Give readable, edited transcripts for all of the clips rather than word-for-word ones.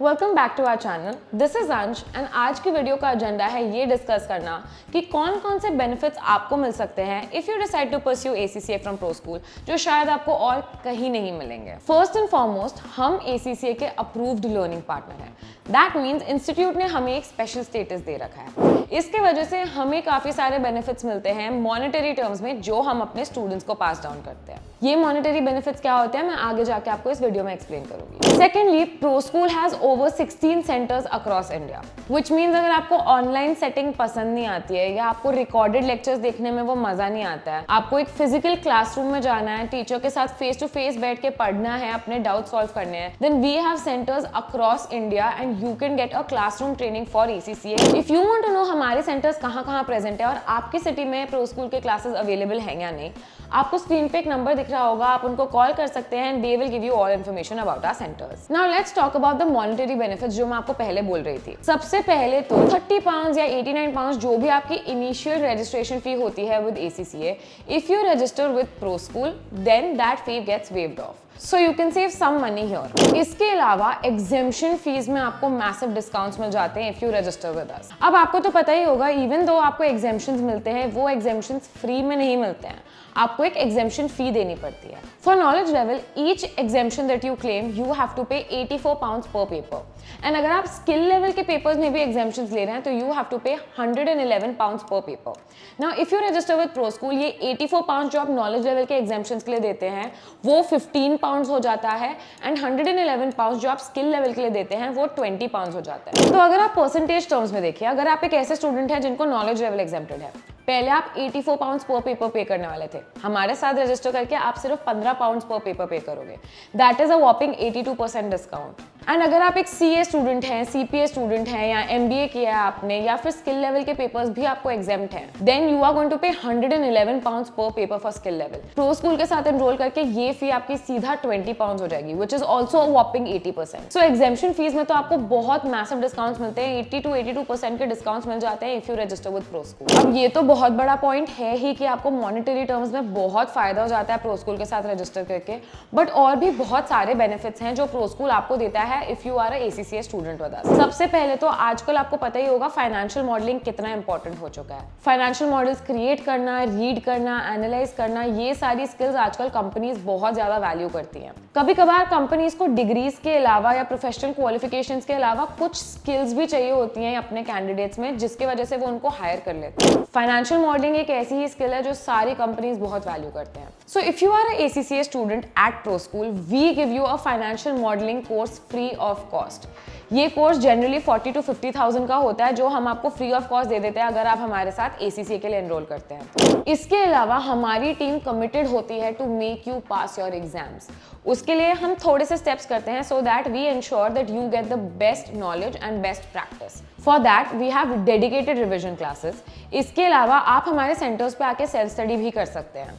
Welcome back to our channel. This is Ansh and आज की video का एजेंडा है ये डिस्कस करना कि कौन कौन से बेनिफिट्स आपको मिल सकते हैं if you decide to pursue ACCA from Pro School, जो शायद आपको और कहीं नहीं मिलेंगे। फर्स्ट एंड फॉरमोस्ट, हम ACCA के अप्रूव्ड लर्निंग पार्टनर हैं। दैट मीन्स इंस्टीट्यूट ने हमें एक स्पेशल स्टेटस दे रखा है। इसके वजह से हमें काफी सारे बेनिफिट्स मिलते हैं मॉनेटरी टर्म्स में, जो हम अपने स्टूडेंट्स को पास डाउन करते हैं। ये मॉनेटरी बेनिफिट्स क्या होते हैं मैं आगे जाके आपको इस वीडियो में एक्सप्लेन करूंगी। Secondly, pro school has over 16 centres across India, which means अगर आपको ऑनलाइन सेटिंग पसंद नहीं आती है या आपको रिकॉर्डेड लेक्चर्स देखने में वो मजा नहीं आता है, आपको एक फिजिकल क्लासरूम में जाना है, टीचर के साथ फेस टू फेस बैठ के पढ़ना है, अपने डाउट सॉल्व करने हैं, then we have centres across India and you can get a classroom training for ACCA। If you want to know हमारे सेंटर्स कहाँ प्रेजेंट है और आपकी सिटी में प्रो स्कूल के क्लासेस अवेलेबल हैं या नहीं, आपको स्क्रीन पे एक नंबर दिख रहा होगा, आप उनको कॉल कर सकते हैं and they will give you all information about our centres. Now let's talk about the monetary benefits जो मैं आपको पहले बोल रही थी। सबसे पहले तो 30 पाउंड या 89 पाउंड जो भी आपकी इनिशियल रजिस्ट्रेशन फी होती है with ACCA, if you register with Pro School then that fee gets waived off, so you can save some money here. इसके अलावा एग्जेम्पशन फीस में आपको मैसिव डिस्काउंट्स मिल जाते हैं if you register with us. अब आपको तो पता ही होगा, इवन दो आपको एग्जेम्पशंस मिलते हैं, वो एग्जेम्पशंस फ्री में नहीं मिलते हैं, आपको एक एग्जेम्पशन फी देनी पड़ती है। For knowledge level, each exemption that you claim you have to pay 84 pounds per paper, and अगर आप स्किल लेवल के पेपर्स में भी एग्जेम्पशंस ले रहे हैं तो you have to pay 111 pounds per paper. Now if you register with Pro school, ये 84 पाउंड जो आप नॉलेज लेवल के एग्जेम्पशंस के लिए देते हैं वो 15 पाउंड्स हो जाता है, एंड 111 पाउंड्स जो आप स्किल लेवल के लिए देते हैं वो 20 पाउंड्स हो जाता है। तो अगर आप परसेंटेज टर्म्स में देखिए, अगर आप एक ऐसे स्टूडेंट हैं जिनको नॉलेज लेवल एग्जेम्प्टेड है, पहले आप 84 पाउंड्स पर पेपर पे करने वाले थे, हमारे साथ रजिस्टर करके आप सिर्फ 15 पाउंड्स पर पेपर पे करोगे। That is a whopping 82% discount. And अगर आप एक CA स्टूडेंट हैं, CPA स्टूडेंट हैं या MBA किया है आपने या फिर स्किल लेवल के पेपर्स भी आपको एग्जेम्प्ट हैं, then you are going to pay 111 pounds per paper for skill level. Pro School के साथ एनरोल करके ये फी आपकी सीधा 20 पाउंड्स हो जाएगी, which is also whopping 80%। So exemption fees में तो आपको बहुत मैसिव डिस्काउंट्स मिलते हैं, 80 to 82% के डिस्काउंट्स मिल जाते हैं if you register with Pro school. अब ये तो बहुत बड़ा पॉइंट है ही कि आपको मॉनेटरी टर्म्स में बहुत फायदा हो जाता है प्रो स्कूल के साथ रजिस्टर करके, बट और भी बहुत सारे बेनिफिट्स हैं जो प्रो स्कूल आपको देता है if you are a ACCA student with us. सबसे पहले तो आजकल आपको पता ही होगा फाइनेंशियल मॉडलिंग कितना इंपॉर्टेंट हो चुका है। फाइनेंशियल मॉडल्स क्रिएट करना, रीड करना, एनालाइज करना, ये सारी स्किल्स आजकल कंपनीज बहुत ज्यादा वैल्यू करती हैं। कभी कभार कंपनीज को डिग्रीज के अलावा या प्रोफेशनल क्वालिफिकेशंस के अलावा कुछ स्किल्स भी चाहिए होती हैं अपने कैंडिडेट्स में, जिसकी वजह से वो उनको हायर कर लेते हैं। फाइनेंशियल मॉडलिंग एक ऐसी ही स्किल है जो सारी कंपनीज बहुत वैल्यू करते हैं। So if you are a ACCA student at Pro School, we give you a financial modelling course free of cost. ये कोर्स जनरली 40 to 50,000 का होता है, जो हम आपको फ्री ऑफ कॉस्ट दे देते हैं अगर आप हमारे साथ ACCA के लिए एनरोल करते हैं। इसके अलावा हमारी टीम कमिटेड होती है to make you pass your exams. उसके लिए हम थोड़े से स्टेप्स करते हैं so that we ensure that you get the best knowledge and best practice. For that we have dedicated revision classes. इसके अलावा आप हमारे सेंटर्स पे आके सेल्फ स्टडी भी कर सकते हैं।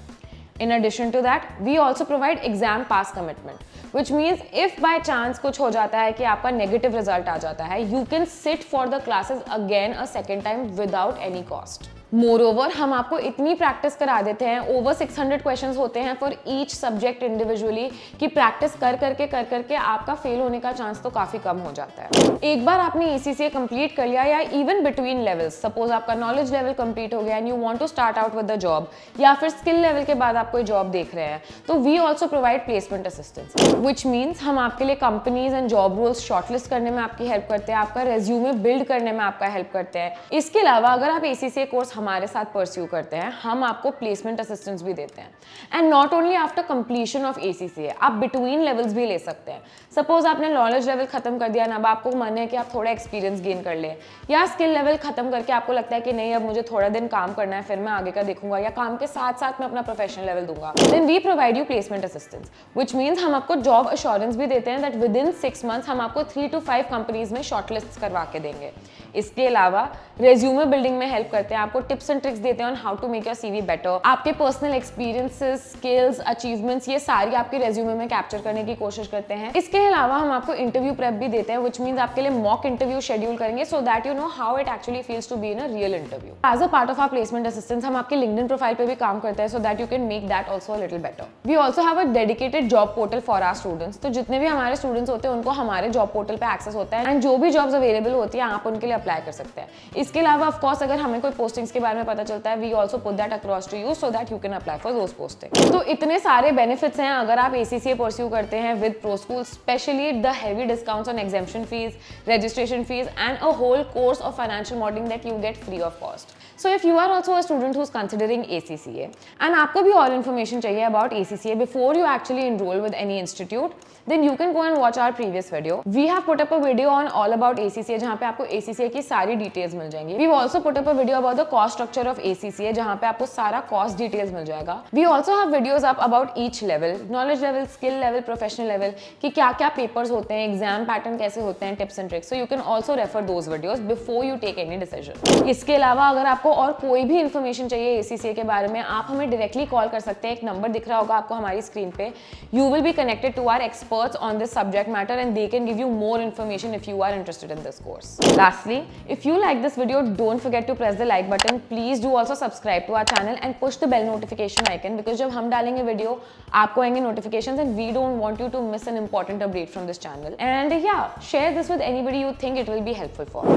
In addition to that, we also provide exam pass commitment, which means if by chance कुछ हो जाता है कि आपका negative result आ जाता है, you can sit for the classes again a second time without any cost. Moreover हम आपको इतनी प्रैक्टिस करा देते हैं, ओवर 600 क्वेश्चंस होते हैं फॉर ईच सब्जेक्ट इंडिविजुअली, कि प्रैक्टिस कर करके आपका फेल होने का चांस तो काफी कम हो जाता है। एक बार आपने ACCA कंप्लीट कर लिया या इवन बिटवीन लेवल्स, सपोज आपका नॉलेज लेवल कंप्लीट हो गया and you want to start out with the job, या फिर स्किल लेवल के बाद आप कोई जॉब देख रहे हैं, तो we also provide placement assistance, which means हम आपके लिए companies and job roles shortlist करने में आपकी हेल्प करते हैं, आपका रेज्यूमे बिल्ड करने में आपका हेल्प करते हैं। इसके अलावा अगर आप ACCA कोर्स हमारे साथ परस्यू करते हैं, हम आपको प्लेसमेंट असिस्टेंस भी देते हैं। And not only after completion of ACCA, आप बिटवीन लेवल्स भी ले सकते हैं। सपोज आपने नॉलेज लेवल खत्म कर दिया ना, अब आपको मन है कि आप थोड़ा एक्सपीरियंस गेन कर ले, या स्किल लेवल खत्म करके आपको लगता है कि नहीं अब मुझे थोड़ा दिन काम करना है, फिर मैं आगे का देखूंगा, या काम के साथ साथ मैं अपना प्रोफेशनल लेवल दूंगा, then we provide you placement assistance, which means हम आपको जॉब अश्योरेंस भी देते हैं दैट विद इन 6 मंथ्स हम आपको 3 to 5 कंपनीज में शॉर्टलिस्ट करवा के देंगे। इसके अलावा रेज्यूमे बिल्डिंग में हेल्प करते हैं, आपको टिप्स एंड ट्रिक्स देते हैं on how to make your CV better. आपके पर्सनल एक्सपीरियंसेस, स्किल्स, अचीवमेंट्स ये सारी आपके रेज्यूमे में कैप्चर करने की कोशिश करते हैं। इसके अलावा हम आपको इंटरव्यू प्रेप भी देते हैं, व्हिच मींस आपके लिए मॉक इंटरव्यू शेड्यूल करेंगे so that you know how it actually feels to be in a real interview. As a part of our placement assistance हम आपके लिंक्डइन प्रोफाइल पे भी काम करते हैं so that you can make that also a little better. We also have a dedicated job portal for our students. तो जितने भी हमारे स्टूडेंट्स होते हैं उनको हमारे जॉब पोर्टल पे एक्सेस होता है एंड जो भी जॉब्स अवेलेबल होती है आप उनके लिए अप्लाई कर सकते हैं। इसके अलावा ऑफ कोर्स अगर हमें कोई पोस्टिंग्स के बारे में पता चलता है, we also put that across to you so that you can apply for those posting. तो इतने सारे बेनिफिट्स हैं अगर आप ACCA परस्यू करते हैं विद ProSchool, specially the heavy discounts on examination fees, registration fees and a whole course of financial modeling that you get free of cost. So if you are also a student who's considering ACCA and आपको भी और information चाहिए about ACCA before you actually enroll with any institute, then you can go and watch our previous video. We have put up a video on all about ACCA जहाँ पे आपको ACCA की सारी details मिल जाएंगी. We've also put up a video about the cost structure of ACCA जहाँ पे आपको सारा cost details मिल जाएगा. We also have videos up about each level, knowledge level, skill level, professional level कि क्या-क्या papers होते हैं, exam pattern कैसे होते हैं, tips and tricks. So you can also refer those videos before you take any decision. इसके अलावा अगर आपको और कोई भी information चाहिए ACCA के बारे में, आप हमें directly call कर सकते हैं. एक number दिख रहा होगा आपको हमारी screen पे. You will be connected to our experts on this subject matter and they can give you more information if you are interested in this course. Lastly, if you like this video, don't forget to press the like button. Please do also subscribe to our channel and push the bell notification icon because जब हम डालेंगे video आपको आएंगे notifications and we don't want you to miss an important update from this channel. And yeah, share this with anybody you think it will be helpful for.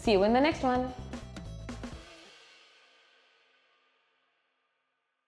See you in the next one.